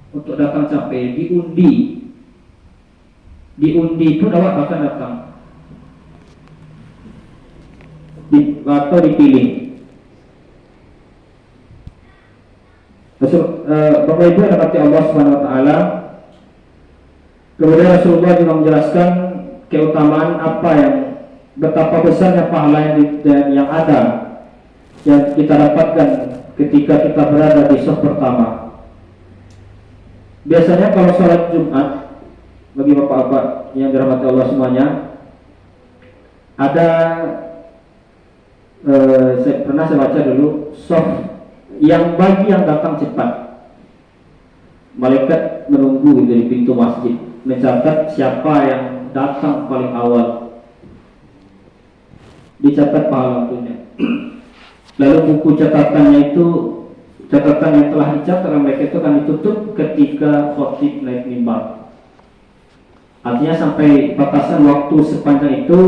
untuk datang capai diundi itu dapat bahkan datang atau dipilih. Bapak Ibu yang dirahmati Allah Subhanahu wa taala, kemudian Rasulullah juga menjelaskan keutamaan apa yang betapa besarnya pahala yang ada yang kita dapatkan ketika kita berada di saf pertama. Biasanya kalau sholat Jumat, bagi bapak-bapak yang dirahmati Allah semuanya, ada saya baca dulu saf yang bagi yang datang cepat, malaikat menunggu di pintu masjid mencatat siapa yang datang paling awal, dicatat pahala waktunya. Lalu buku catatannya itu, catatan yang telah dicatat oleh mereka itu akan ditutup ketika khotib naik mimbar. Artinya sampai batasan waktu sepanjang itu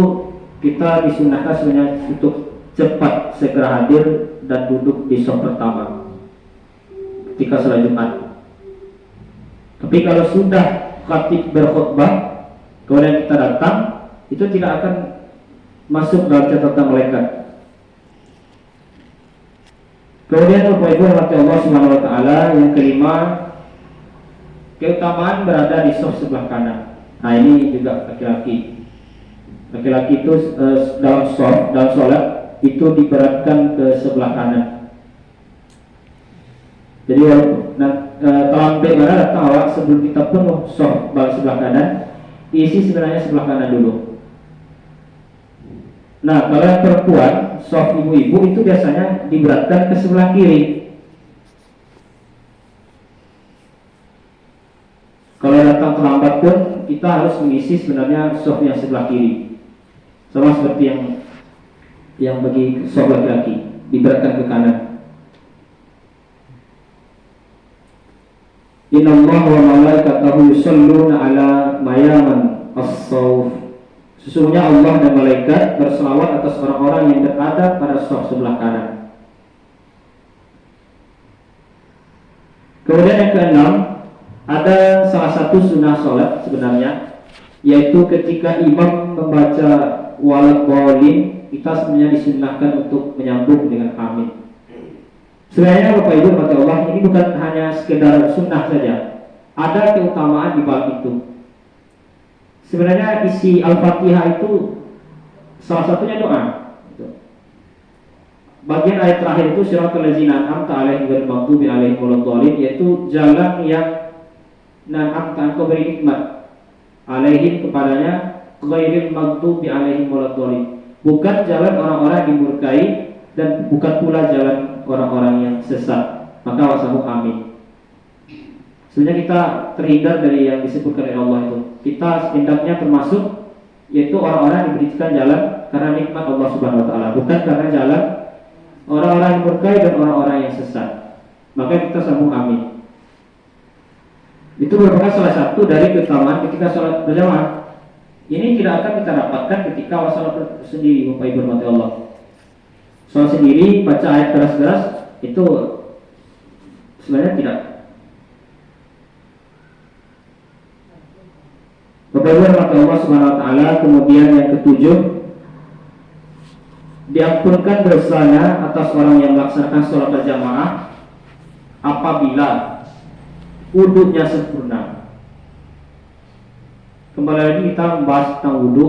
kita disunahkan sebenarnya untuk cepat segera hadir dan duduk di saf pertama ketika sholat Jumat. Tapi kalau sudah khatib berkhutbah kemudian kita datang, itu tidak akan masuk dalam catatan malaikat. Kemudian Bapak Ibu rahmati Allah Subhanahu wa taala, yang kelima, keutamaan berada di saf sebelah kanan. Nah, ini juga laki-laki. Laki-laki itu dalam sholat itu diberatkan ke sebelah kanan. Jadi terlambat mana datang awak sebelum kita penuh saf sebelah kanan, isi sebenarnya sebelah kanan dulu. Nah, kalau yang perempuan, saf ibu-ibu itu biasanya diberatkan ke sebelah kiri. Kalau datang terlambat pun kita harus mengisi sebenarnya saf yang sebelah kiri. Sama seperti yang bagi saf laki-laki diberatkan ke kanan. Innallaha wa malaikatahu yusholluna ala mayaman as-sawf. Sesungguhnya Allah dan malaikat berselawat atas orang-orang yang berada pada saf sebelah kanan. Kemudian yang keenam, ada salah satu sunnah sholat sebenarnya, yaitu ketika imam membaca walad-dhalin, kita sebenarnya disunnahkan untuk menyambung dengan amin. Sebenarnya Bapak Ibu rahmati Allah, ini bukan hanya sekedar sunnah saja, ada keutamaan di balik itu. Sebenarnya isi Al-Fatihah itu salah satunya doa. Bagian ayat terakhir itu siratal ladzina an'amta 'alaihim ghairil maghdubi 'alaihim waladdallin, yaitu jalan yang an'amta engkau beri nikmat 'alaihim kepadanya ghairil maghdubi 'alaihim waladdallin. Bukan jalan orang-orang dimurkai dan bukan pula jalan orang-orang yang sesat. Maka wasabu amin. Sebenarnya kita terhindar dari yang disebutkan oleh Allah itu. Kita hendaknya termasuk, yaitu orang-orang yang diberikan jalan karena nikmat Allah Subhanahu wa taala, bukan karena jalan orang-orang yang murkai dan orang-orang yang sesat. Maka kita sambung amin. Itu merupakan salah satu dari keutamaan ketika sholat berjamaah. Ini tidak akan kita dapatkan ketika sholat sendiri, Bapak Ibu rahmati Allah. Sholat sendiri baca ayat keras-keras itu sebenarnya tidak. Bapak Ibu rahmati Allah Subhanahu wa taala, kemudian yang ketujuh, diampunkan dosanya atas orang yang melaksanakan sholat berjamaah apabila wudhunya sempurna. Kembali lagi kita membahas tentang wudhu.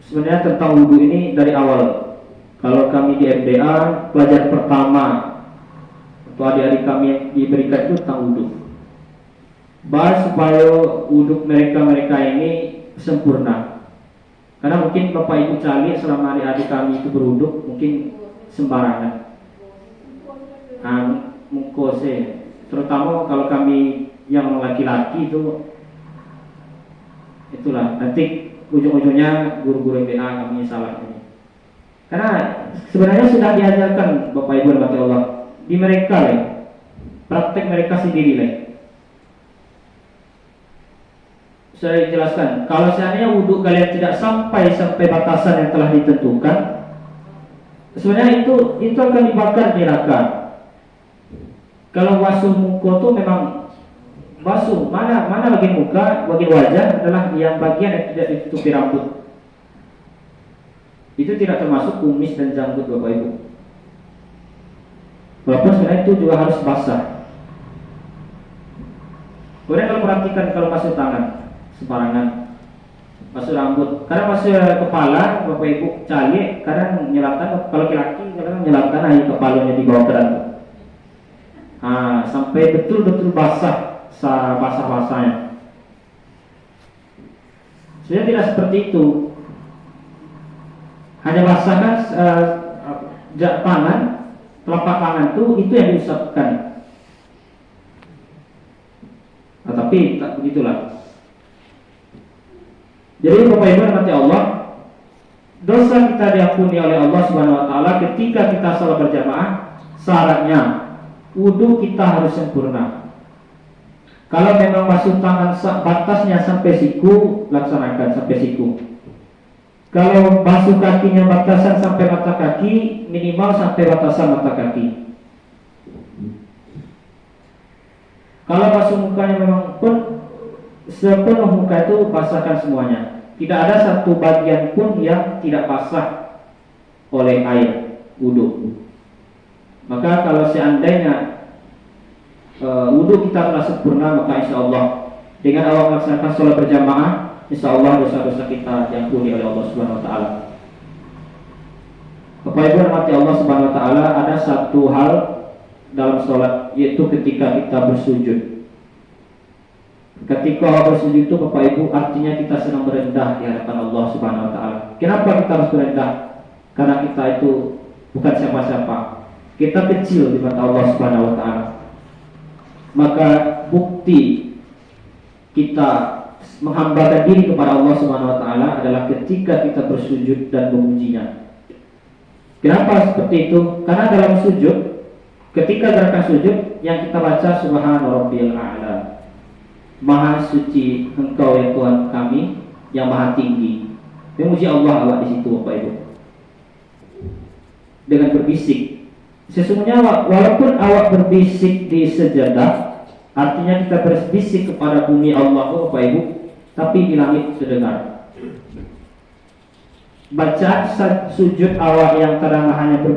Sebenarnya tentang wudhu ini dari awal. Kalau kami di MDA, pelajaran pertama untuk adik-adik kami yang diberikan itu tentang wudhu. Bahas supaya wudhu mereka ini sempurna. Karena mungkin Bapak Ibu cari selama adik-adik kami itu berwudhu mungkin sembarangan. Mungkose, terutama kalau kami yang laki-laki itu, itulah nanti ujung-ujungnya guru-guru MBA kami salah ini. Karena sebenarnya sudah diajarkan Bapak Ibu rahmati Allah di mereka praktek mereka sendiri Saya jelaskan, kalau seandainya wudhu kalian tidak sampai batasan yang telah ditentukan, sebenarnya itu akan dibakar di neraka. Kalau basuh muka tuh memang basuh mana bagian muka, bagian wajah adalah yang bagian yang tidak ditutupi rambut. Itu tidak termasuk kumis dan janggut Bapak Ibu. Walaupun sebenarnya itu juga harus basah. Kemudian kalau perhatikan kalau basuh tangan sembarangan, basuh rambut, kadang basuh kepala Bapak Ibu calik, kadang nyelatan, kalau laki-laki kadang nyelatan aja kepalanya di bawah keran. Sampai betul-betul basah, basah-basahnya. Sebenarnya tidak seperti itu. Hanya basahkan tangan, telapak tangan itu yang diusapkan. Tapi tak begitulah. Jadi Bapak Ibu yang dirahmati Allah, dosa kita diampuni oleh Allah Subhanahu wa taala ketika kita salat berjamaah. Syaratnya wudu kita harus sempurna. Kalau memang basuh tangan batasnya sampai siku, laksanakan sampai siku. Kalau basuh kakinya batasan sampai mata kaki, minimal sampai batasan mata kaki. Kalau basuh mukanya memang pun sepenuh muka itu basahkan semuanya. Tidak ada satu bagian pun yang tidak basah oleh air wudu. Maka kalau seandainya wudu kita telah sempurna, maka insya Allah dengan awal melaksanakan sholat berjamaah, insya Allah dosa-dosa kita diampuni oleh Allah Subhanahu Wa Taala. Bapak Ibu rahmati Allah Subhanahu Wa Taala, ada satu hal dalam sholat, yaitu ketika kita bersujud. Ketika bersujud itu Bapak Ibu artinya kita sedang merendah di hadapan Allah Subhanahu Wa Taala. Kenapa kita harus merendah? Karena kita itu bukan siapa-siapa. Kita kecil di mata Allah Subhanahu Wa Taala. Maka bukti kita menghambakan diri kepada Allah Subhanahu Wa Taala adalah ketika kita bersujud dan memujinya. Kenapa seperti itu? Karena dalam sujud, ketika gerakan sujud yang kita baca Subhana Rabbiyal A'la, Maha suci Engkau ya Tuhan kami yang maha tinggi. Memuji Allah awak di situ Bapak Ibu. Dengan berbisik. Sesungguhnya walaupun awak berbisik di sejadah, artinya kita berbisik kepada bumi Allah Bapak Ibu, tapi di langit terdengar. Bacaan sujud awak yang terang hanya